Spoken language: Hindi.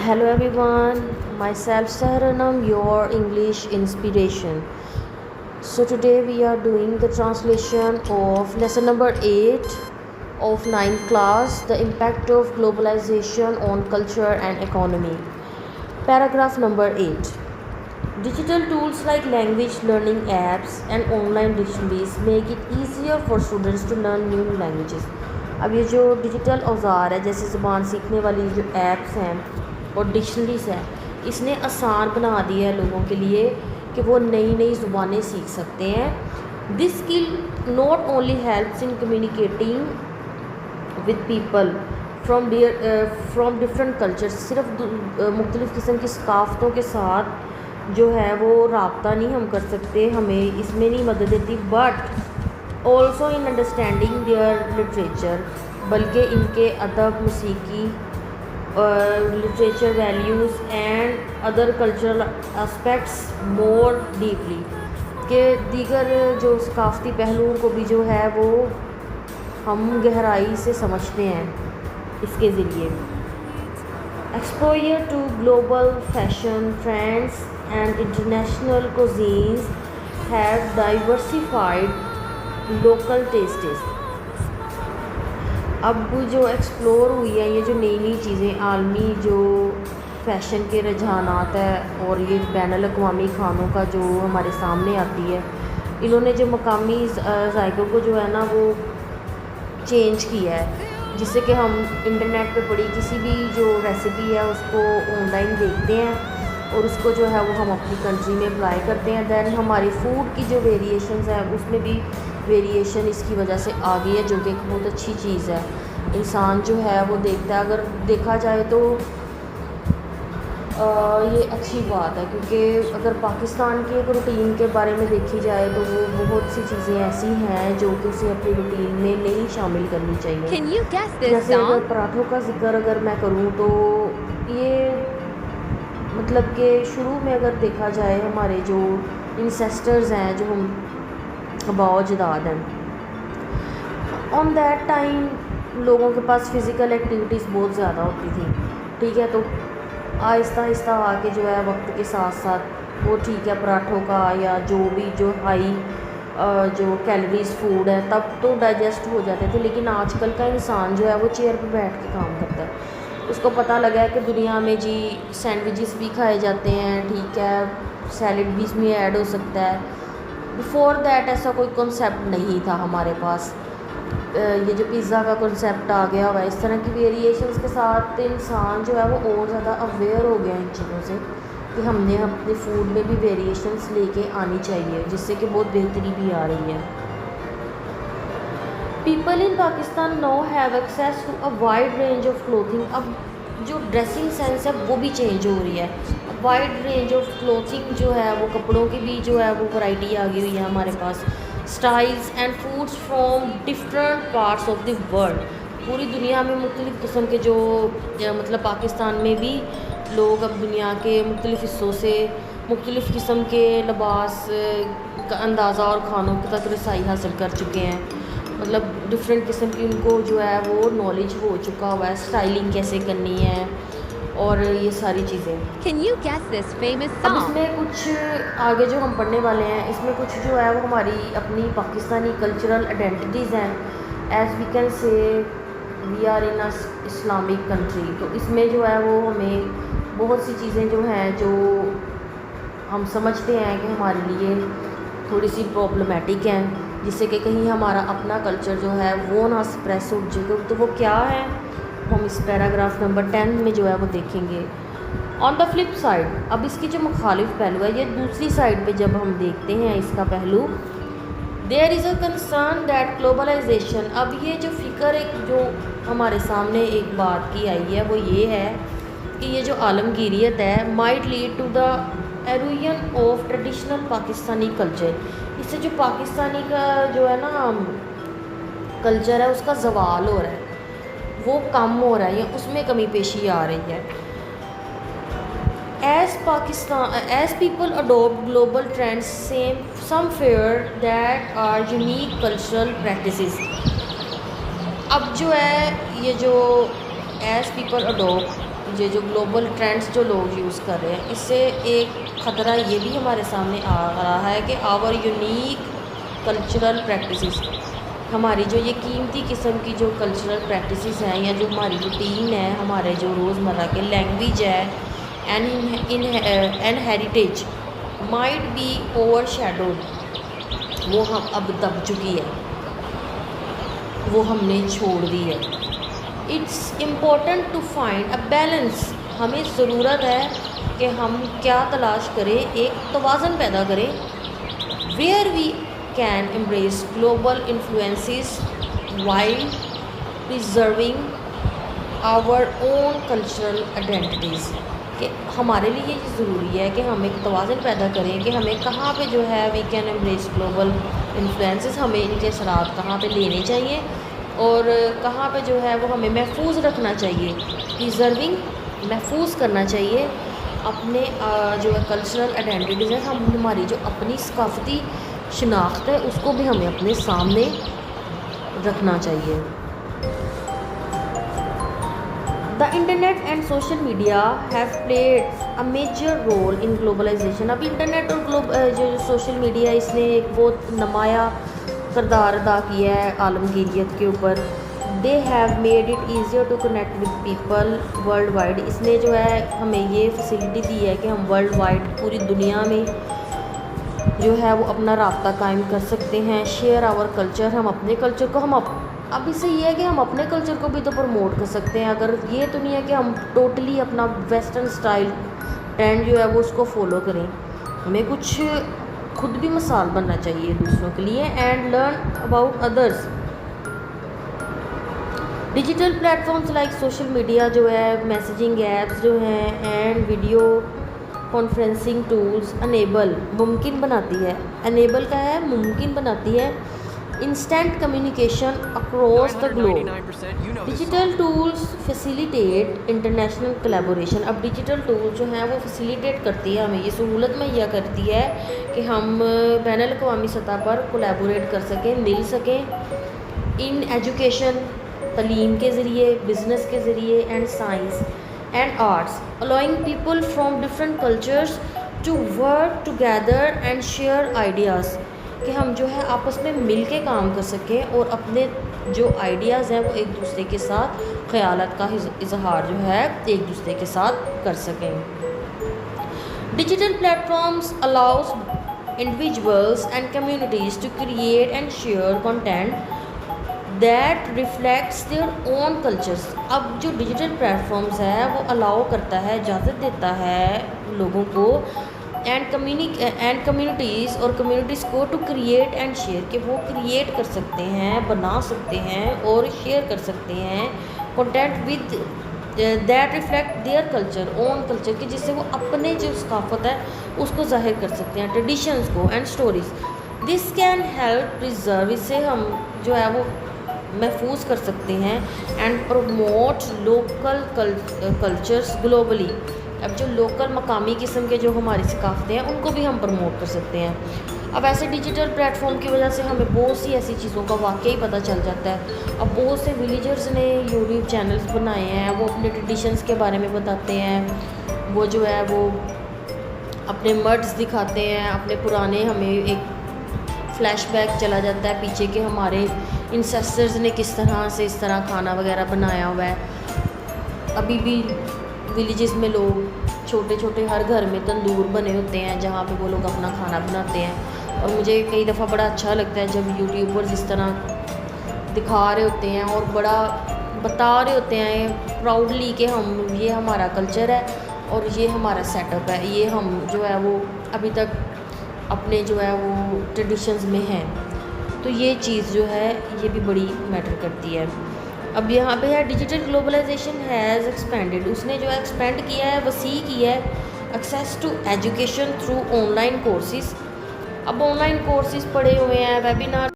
Hello everyone, myself Saharanam, your English inspiration. So today we are doing the translation of lesson number 8 of ninth class, the impact of globalization on culture and economy. Paragraph number 8. Digital tools like language learning apps and online dictionaries make it easier for students to learn new languages. अब ये जो डिजिटल औज़ार है, जैसे ज़बान सीखने वाली जो ऐप्स हैं और डिक्शनरीज है, इसने आसान बना दिया है लोगों के लिए कि वो नई नई ज़ुबानें सीख सकते हैं. This skill not only helps in communicating with people from different cultures. सिर्फ मुख्तलिफ़ किस्म की सकाफ़तों के साथ जो है वो रब्ता नहीं हम कर सकते, हमें इसमें नहीं मदद देती, but also in understanding their literature, बल्कि इनके अदब, मौसीकी, literature values and other cultural aspects more deeply, के दीगर जो सकाफ़ती पहलुओं को भी जो है वो हम गहराई से समझते हैं इसके ज़रिए. Exposure to global fashion trends and international cuisines have diversified local tastes. अब जो एक्सप्लोर हुई है ये जो नई नई चीज़ें, आलमी जो फ़ैशन के रुझानात है और ये बैनुल अक़वामी खानों का जो हमारे सामने आती है, इन्होंने जो मकामी ज़ायक़ों को जो है ना वो चेंज किया है, जिससे कि हम इंटरनेट पे पड़ी किसी भी जो रेसिपी है उसको ऑनलाइन देखते हैं और उसको जो है वो हम अपनी कंट्री में अप्लाई करते हैं. दैन हमारी फ़ूड की जो वेरिएशंस है उसमें भी वेरिएशन इसकी वजह से आ गई है, जो कि एक बहुत अच्छी चीज़ है. इंसान जो है वो देखता है, अगर देखा जाए तो ये अच्छी बात है, क्योंकि अगर पाकिस्तान के एक रूटीन के बारे में देखी जाए तो वो बहुत सी चीज़ें ऐसी हैं जो कि उसे अपनी रूटीन में नहीं शामिल करनी चाहिए. जैसे अगर पराठों का जिक्र अगर मैं करूँ तो ये मतलब कि शुरू में अगर देखा जाए हमारे जो इंसेस्टर्स हैं, जो हम अबाव जदाद हैं, ऑन दैट टाइम लोगों के पास फ़िज़िकल एक्टिविटीज़ बहुत ज़्यादा होती थी. ठीक है, तो आहिस्ता आहिस्ता आके जो है वक्त के साथ साथ वो ठीक है पराठों का या जो भी जो हाई जो कैलोरीज फूड है तब तो डाइजेस्ट हो जाते थे, लेकिन आजकल का इंसान जो है वो चेयर पर बैठ के काम करता है. उसको पता लगा है कि दुनिया में जी सैंडविचेस भी खाए जाते हैं, ठीक है, सैलड भी इसमें ऐड हो सकता है. बिफ़ोर दैट ऐसा कोई कॉन्सेप्ट नहीं था हमारे पास. ये जो पिज़्ज़ा का कॉन्सेप्ट आ गया हुआ है, इस तरह की वेरिएशंस के साथ इंसान जो है वो और ज़्यादा अवेयर हो गया इन चीज़ों से कि हमने अपने फूड में भी वेरिएशंस लेके आनी चाहिए, जिससे कि बहुत बेहतरी भी आ रही है. People in Pakistan now have access to a wide range of clothing. अब जो ड्रेसिंग सेंस है वो भी चेंज हो रही है. वाइड रेंज ऑफ क्लोथिंग जो है वो कपड़ों की भी जो है वो वैरायटी आ गई हुई है हमारे पास. Styles and foods from different parts of the world. पूरी दुनिया में मुख्तलिफ़ किस्म के जो मतलब पाकिस्तान में भी लोग अब दुनिया के मुख्तलिफ़ हिस्सों से मुख्तलिफ़ किस्म के लिबास का अंदाज़ा और खानों तक रसाई हासिल कर चुके हैं. मतलब डिफरेंट किस्म की उनको जो है वो नॉलेज हो चुका हुआ है, स्टाइलिंग कैसे करनी है और ये सारी चीज़ें. अब इसमें कुछ आगे जो हम पढ़ने वाले हैं, इसमें कुछ जो है वो हमारी अपनी पाकिस्तानी कल्चरल आइडेंटिटीज़ हैं. As we can say we are in a Islamic country, तो इसमें जो है वो हमें बहुत सी चीज़ें जो हैं जो हम समझते हैं कि हमारे लिए थोड़ी सी प्रॉब्लमेटिक हैं, जिससे कि कहीं हमारा अपना कल्चर जो है वो ना सप्रेस हो जाए. तो वो क्या है हम इस पैराग्राफ नंबर 10 में जो है वो देखेंगे. ऑन द फ्लिप साइड, अब इसकी जो मुखालिफ पहलू है, ये दूसरी साइड पे जब हम देखते हैं इसका पहलू, there is a concern that globalization. अब ये जो फ़िक्र एक जो हमारे सामने एक बात की आई है वो ये है कि ये जो आलमगीरियत है might lead to the erosion of traditional Pakistani culture. इससे जो पाकिस्तानी का जो है ना कल्चर है उसका ज़वाल हो रहा है, वो कम हो रहा है या उसमें कमी पेशी आ रही है. As people adopt global trends, some fear that are unique cultural practices. अब जो है ये जो as people adopt ये जो ग्लोबल ट्रेंड्स जो लोग यूज़ कर रहे हैं, इससे एक ख़तरा ये भी हमारे सामने आ रहा है कि आवर यूनिक कल्चरल प्रैक्टिसेस, हमारी जो ये कीमती किस्म की जो कल्चरल प्रैक्टिसेस हैं या जो हमारी रूटीन है, हमारे जो रोज़मर्रा के लैंग्वेज है and heritage might be over shadowed, वो हम अब दब चुकी है, वो हमने छोड़ दी है। It's important to find a balance, हमें ज़रूरत है कि हम क्या तलाश करें, एक तवाज़न पैदा करें, where we can embrace global influences while preserving our own cultural identities, कि हमारे लिए ये ज़रूरी है कि हम एक तवाज़न पैदा करें कि हमें कहाँ पे जो है we can embrace global influences, हमें इनके असरात कहाँ पे लेने चाहिए और कहाँ पे जो है वो हमें महफूज रखना चाहिए, प्रिजर्विंग महफूज करना चाहिए अपने जो कल्चरल आइडेंटिटीज़ है, हम हमारी जो अपनी सकाफ़ती शनाख्त है उसको भी हमें अपने सामने रखना चाहिए। The internet and social media have played a major role in globalisation. अब इंटरनेट और जो सोशल मीडिया इसने एक बहुत नुमाया किरदार अदा किया है आलमगीरियत के ऊपर। They have made it easier to connect with people world wide, इसने जो है हमें ये फैसिलिटी दी है कि हम वर्ल्ड वाइड पूरी दुनिया में जो है वो अपना राब्ता कायम कर सकते हैं। शेयर आवर कल्चर, हम अपने कल्चर को अब इससे ये है कि हम अपने कल्चर को भी तो प्रमोट कर सकते हैं। अगर ये तो नहीं है कि हम टोटली अपना वेस्टर्न स्टाइल ट्रेंड जो है वो उसको फॉलो करें, हमें कुछ खुद भी मिसाल बनना चाहिए दूसरों के लिए and learn about others. Digital platforms like social media जो है, मैसेजिंग ऐप्स जो हैं एंड वीडियो कॉन्फ्रेंसिंग टूल्स मुमकिन बनाती है, एनेबल का है मुमकिन बनाती है instant communication across the globe. Digital tools facilitate international collaboration. अब डिजिटल टूल्स जो हैं वो फैसिलिटेट करती है, हमें ये सहूलत मुहैया करती है कि हम बैनुल अक़वामी सतह पर कोलैबोरेट कर सकें, मिल सकें इन एजुकेशन, तलीम के ज़रिए, बिज़नेस के ज़रिए and science and arts, allowing people from different cultures to work together and share ideas, कि हम जो है आपस में मिल के काम कर सकें और अपने जो आइडियाज़ हैं वो एक दूसरे के साथ ख़यालात का इजहार जो है एक दूसरे के साथ कर सकें। Digital platforms allows individuals and communities to create and share content that reflects their own cultures. अब जो डिजिटल प्लेटफॉर्म्स है वो अलाउ करता है, इजाज़त देता है लोगों को एंड कम्युनिटीज़ और कम्युनिटीज़ को टू क्रिएट एंड शेयर, कि वो क्रिएट कर सकते हैं, बना सकते हैं और शेयर कर सकते हैं content with that reflect their culture, own culture, कि जिससे वो अपने जो सकाफत है उसको ज़ाहिर कर सकते हैं, ट्रेडिशंस को and stories. This can help preserve, इससे हम जो है वो महफूज कर सकते हैं and promote local cultures globally. अब जो लोकल मकामी किस्म के जो हमारी सकाफतें हैं उनको भी हम प्रमोट कर सकते हैं। अब ऐसे डिजिटल प्लेटफॉर्म की वजह से हमें बहुत सी ऐसी चीज़ों का वाकई पता चल जाता है। अब बहुत से विलेजर्स ने यूट्यूब चैनल्स बनाए हैं, वो अपने ट्रेडिशंस के बारे में बताते हैं, वो जो है वो अपने मर्ड्स दिखाते हैं, अपने पुराने, हमें एक फ्लैशबैक चला जाता है पीछे के हमारे इंसेस्टर्स ने किस तरह से इस तरह खाना वगैरह बनाया हुआ है। अभी भी विलेजेस में लोग छोटे छोटे हर घर में तंदूर बने होते हैं जहाँ पे वो लोग अपना खाना बनाते हैं, और मुझे कई दफ़ा बड़ा अच्छा लगता है जब यूट्यूबर्स इस तरह दिखा रहे होते हैं और बड़ा बता रहे होते हैं प्राउडली कि हम, ये हमारा कल्चर है और ये हमारा सेटअप है, ये हम जो है वो अभी तक अपने जो है वो ट्रेडिशंस में हैं। तो ये चीज़ जो है ये भी बड़ी मैटर करती है। अब यहाँ पे है डिजिटल ग्लोबलाइजेशन हैज़ एक्सपेंडेड, उसने जो है एक्सपेंड किया है, वसी किया है access to education through online courses. अब ऑनलाइन कोर्सेज पड़े हुए हैं, वेबिनार